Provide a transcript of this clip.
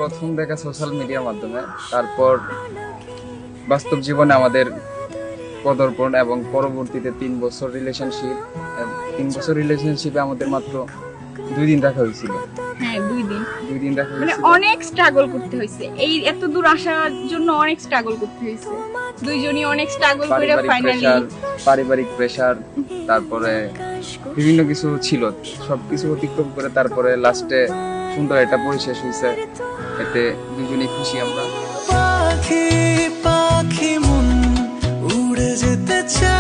প্রথম দেখা সোশ্যাল মিডিয়ার মাধ্যমে, তারপর বাস্তব জীবনে আমাদের পদার্পণ এবং পরবর্তীতে 3 বছর রিলেশনশিপ। 3 বছর রিলেশনশিপে আমাদের মাত্র 2 দিন দেখা হয়েছিল। হ্যাঁ 2 দিন, 2 দিন দেখা মানে হয়েছিল। অনেক স্ট্রাগল করতে হয়েছে, এই এত দূর আসার জন্য অনেক স্ট্রাগল করতে হয়েছে, দুইজনই অনেক স্ট্রাগল করে ফাইনালি। পারিবারিক প্রেশার, তারপরে বিভিন্ন কিছু ছিল, সবকিছু অতিক্রম করে তারপরে লাস্টে সুন্দর একটা পরিশেষ হয়েছে। এতে দুজনেই খুশি আমরা। পাখি পাখি মন উড়ে যেতে চায়।